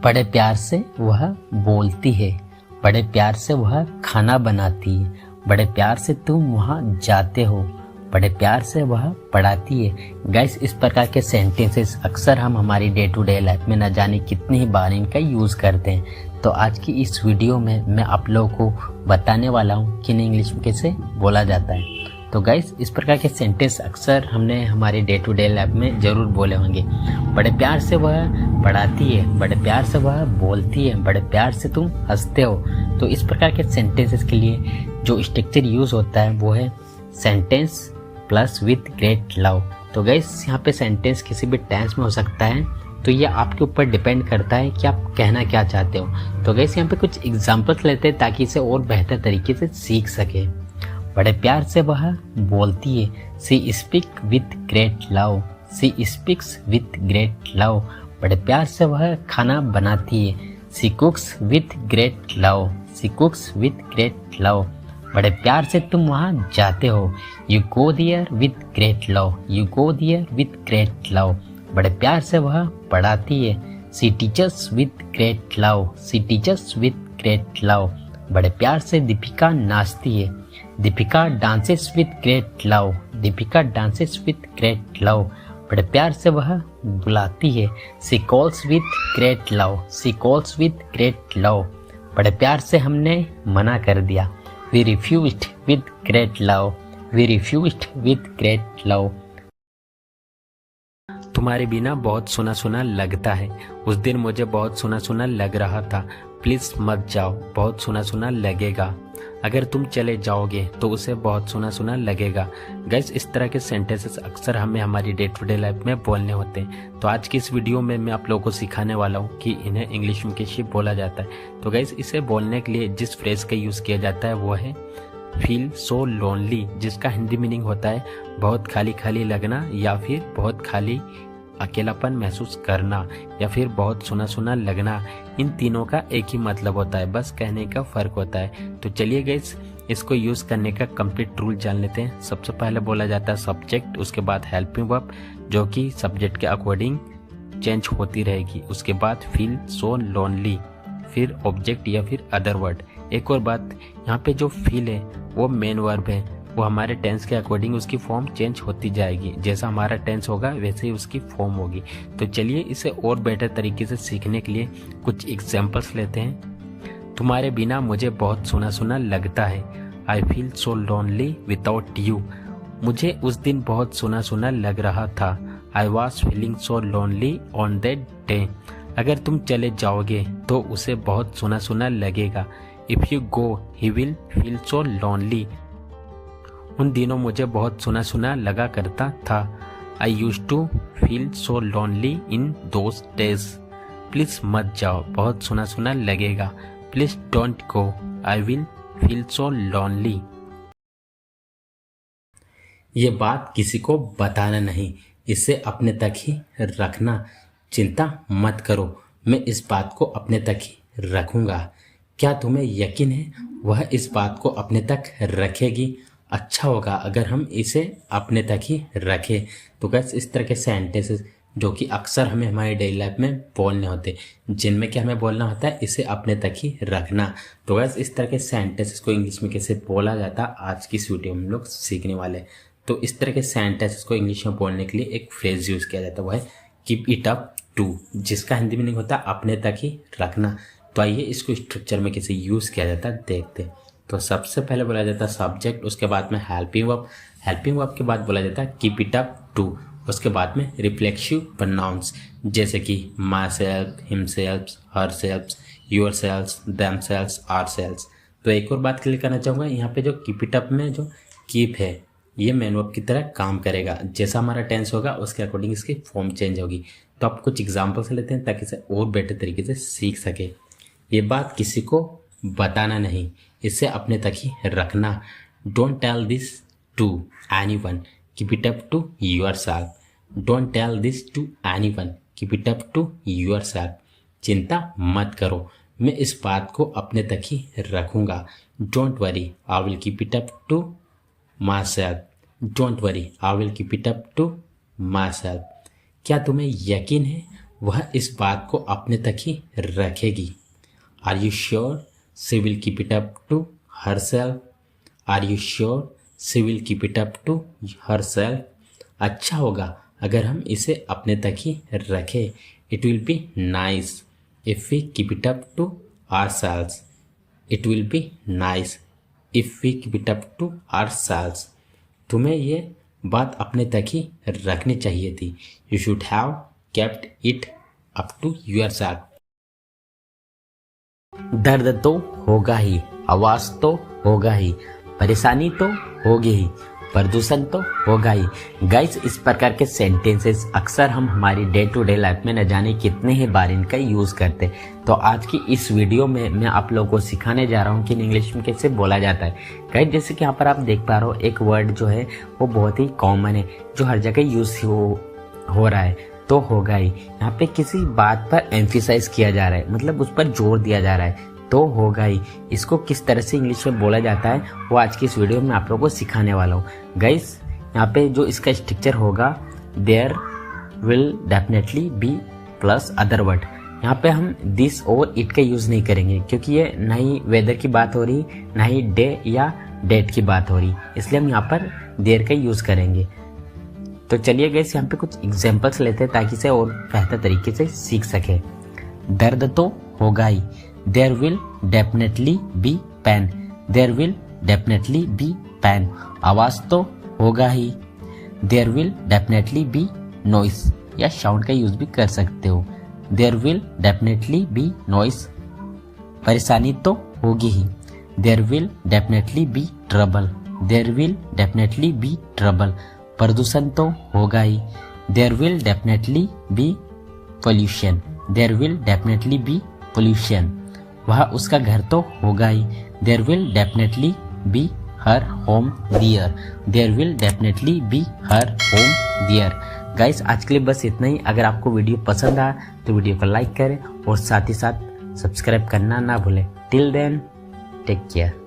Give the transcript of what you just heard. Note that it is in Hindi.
बड़े प्यार से वह बोलती है, बड़े प्यार से वह खाना बनाती है, बड़े प्यार से तुम वहाँ जाते हो, बड़े प्यार से वह पढ़ाती है। गाइस, इस प्रकार के सेंटेंसेस अक्सर हम हमारी डे टू डे लाइफ में न जाने कितनी ही बार इनका यूज़ करते हैं। तो आज की इस वीडियो में मैं आप लोगों को बताने वाला हूँ कि इन्हें इंग्लिश में कैसे बोला जाता है। तो गाइस, इस प्रकार के सेंटेंस अक्सर हमने हमारे डे टू डे लाइफ में ज़रूर बोले होंगे। बड़े प्यार से वह पढ़ाती है, बड़े प्यार से वह बोलती है, बड़े प्यार से तुम हंसते हो। तो इस प्रकार के सेंटेंसेस के लिए जो स्ट्रक्चर यूज़ होता है वो है sentence plus with great love. तो गाइस, यहाँ पे सेंटेंस किसी भी टेंस में हो सकता है, तो ये आपके ऊपर डिपेंड करता है कि आप कहना क्या चाहते हो। तो गाइस, यहाँ पे कुछ एग्जांपल्स लेते हैं ताकि इसे और बेहतर तरीके से सीख सके। बड़े प्यार से वह बोलती है, she speak with great love, she speaks with great love. बड़े प्यार से वह खाना बनाती है, she cooks with great love, she cooks with great love. बड़े प्यार से तुम वहाँ जाते हो, you go there with great love, you go there with great love. बड़े प्यार से वह पढ़ाती है, she teaches with great love, she teaches with great love. बड़े प्यार से दीपिका नाचती है, Deepika dances with great love, Deepika dances with great love. बड़े प्यार से वह बुलाती है, she calls with great love, she calls with great love. बड़े प्यार से हमने मना कर दिया, we refused with great love, we refused with great love. तुम्हारे बिना बहुत सुना सुना लगता है, उस दिन मुझे बहुत सुना सुना लग रहा था, प्लीज़ मत जाओ, बहुत सुना सुना लगेगा। अगर तुम चले जाओगे तो उसे बहुत सुना सुना लगेगा। गाइस, इस तरह के सेंटेंसेस अक्सर हमें हमारी डे टू डे लाइफ में बोलने होते हैं। तो आज की इस वीडियो में मैं आप लोगों को सिखाने वाला हूँ कि इन्हें इंग्लिश में कैसे बोला जाता है। तो गाइस, इसे बोलने के लिए जिस फ्रेज का यूज़ किया जाता है वो है फील सो लोनली, जिसका हिंदी मीनिंग होता है बहुत खाली खाली लगना, या फिर बहुत खाली अकेलापन महसूस करना, या फिर बहुत सुना सुना लगना। इन तीनों का एक ही मतलब होता है, बस कहने का फर्क होता है। तो चलिए गाइस, इसको यूज करने का कंप्लीट रूल जान लेते हैं। सबसे पहले बोला जाता है सब्जेक्ट, उसके बाद हेल्पिंग वर्ब जो कि सब्जेक्ट के अकॉर्डिंग चेंज होती रहेगी, उसके बाद फील सो लोनली, फिर ऑब्जेक्ट या फिर अदर वर्ड। एक और बात, यहाँ पे जो फील है वो मेन वर्ब है, वो हमारे टेंस के अकॉर्डिंग उसकी फॉर्म चेंज होती जाएगी, जैसा हमारा टेंस होगा वैसे ही उसकी फॉर्म होगी। तो चलिए इसे और बेहतर तरीके से सीखने के लिए कुछ एग्जांपल्स लेते हैं। तुम्हारे बिना मुझे बहुत सुना सुना लगता है, I feel so lonely without you. मुझे उस दिन बहुत सुना सुना लग रहा था, I was feeling so lonely on that day. अगर तुम चले जाओगे तो उसे बहुत सुना सुना लगेगा, if you go he will feel so lonely. उन दिनों मुझे बहुत सुना सुना लगा करता था, I used to feel so lonely in those days. Please मत जाओ, बहुत सुना सुना लगेगा, please don't go, I will feel so lonely. ये बात किसी को बताना नहीं, इसे अपने तक ही रखना, चिंता मत करो, मैं इस बात को अपने तक ही रखूंगा। क्या तुम्हें यकीन है वह इस बात को अपने तक रखेगी? अच्छा होगा अगर हम इसे अपने तक ही रखें। तो गाइस, इस तरह के सेंटेंसेस जो कि अक्सर हमें हमारी डेली लाइफ में बोलने होते हैं, जिनमें क्या हमें बोलना होता है, इसे अपने तक ही रखना। तो गाइस, इस तरह के सेंटेंसेस को इंग्लिश में कैसे बोला जाता है आज की इस वीडियो में हम लोग सीखने वाले हैं। तो इस तरह के सेंटेंसेस को इंग्लिश में बोलने के लिए एक फ्रेज यूज किया जाता है, वो है कीप इट अप टू, जिसका हिंदी मीनिंग होता है अपने तक ही रखना। तो आइए इसको स्ट्रक्चर में कैसे यूज किया जाता है देखते हैं। तो सबसे पहले बोला जाता है सब्जेक्ट, उसके बाद में हेल्पिंग वर्ब, हेल्पिंग वर्ब के बाद बोला जाता है कीप इट अप टू, उसके बाद में रिफ्लेक्सिव प्रोनाउंस जैसे कि myself, himself, herself, yourself, themselves, ourselves. तो एक और बात क्लियर करना चाहूँगा, यहाँ पे जो कीप इट अप में जो कीप है ये मेन वर्ब की तरह काम करेगा, जैसा हमारा टेंस होगा उसके अकॉर्डिंग इसकी फॉर्म चेंज होगी। तो आप कुछ एग्जाम्पल्स लेते हैं ताकि इसे और बेटर तरीके से सीख सके। ये बात किसी को बताना नहीं, इसे अपने तक ही रखना, don't tell this to anyone, keep it up to yourself, don't tell this to anyone, keep it up to yourself. चिंता मत करो, मैं इस बात को अपने तक ही रखूंगा, don't worry, I will keep it up to myself, don't worry, I will keep it up to myself. क्या तुम्हें यकीन है वह इस बात को अपने तक ही रखेगी। Are you sure she will keep it up to herself? Are you sure she will keep it up to herself? अच्छा होगा अगर हम इसे अपने तक ही रखें। It will be nice if we keep it up to ourselves. It will be nice if we keep it up to ourselves. तुम्हें ये बात अपने तक ही रखनी चाहिए थी। You should have kept it up to yourself. दर्द तो होगा ही, आवाज तो होगा ही, परेशानी तो होगी ही, प्रदूषण तो होगा ही। गाइस, इस प्रकार के सेंटेंसेस अक्सर हम हमारी डे टू डे लाइफ में न जाने कितने ही बार इनका यूज़ करते हैं। तो आज की इस वीडियो में मैं आप लोगों को सिखाने जा रहा हूँ कि इंग्लिश में कैसे बोला जाता है। गाइस, जैसे कि यहाँ पर आप देख पा रहे हो, एक वर्ड जो है वो बहुत ही कॉमन है, जो हर जगह यूज़ हो रहा है, तो होगा ही। यहाँ पे किसी बात पर एम्फिसाइज किया जा रहा है, मतलब उस पर जोर दिया जा रहा है, तो होगा ही। इसको किस तरह से इंग्लिश में बोला जाता है वो आज की इस वीडियो में आप लोगों को सिखाने वाला हूँ। गाइस, यहाँ पे जो इसका स्ट्रक्चर होगा, there will definitely be plus other word. यहाँ पे हम दिस और इट का यूज़ नहीं करेंगे, क्योंकि ये ना ही वेदर की बात हो रही, ना ही डे या डेट की बात हो रही, इसलिए हम यहाँ पर देयर का यूज़ करेंगे। तो चलिए गाइस, यहाँ पे कुछ एग्जाम्पल्स लेते हैं ताकि इसे और बेहतर तरीके से सीख सके। दर्द तो होगा ही, there will definitely be pain. There will definitely be pain. आवाज तो होगा ही, there will definitely be noise, या साउंड का यूज भी कर सकते हो। There will definitely be noise. परेशानी तो होगी ही, there will definitely be trouble. There will definitely be trouble. प्रदूषण तो होगा ही, there will definitely be pollution. There will definitely be pollution. वह उसका घर तो होगा ही, there will definitely be her home there. There will definitely be her home there. Guys, आज के लिए बस इतना ही। अगर आपको वीडियो पसंद आया तो वीडियो को लाइक करें और साथ ही साथ सब्सक्राइब करना ना भूलें। Till then, take care.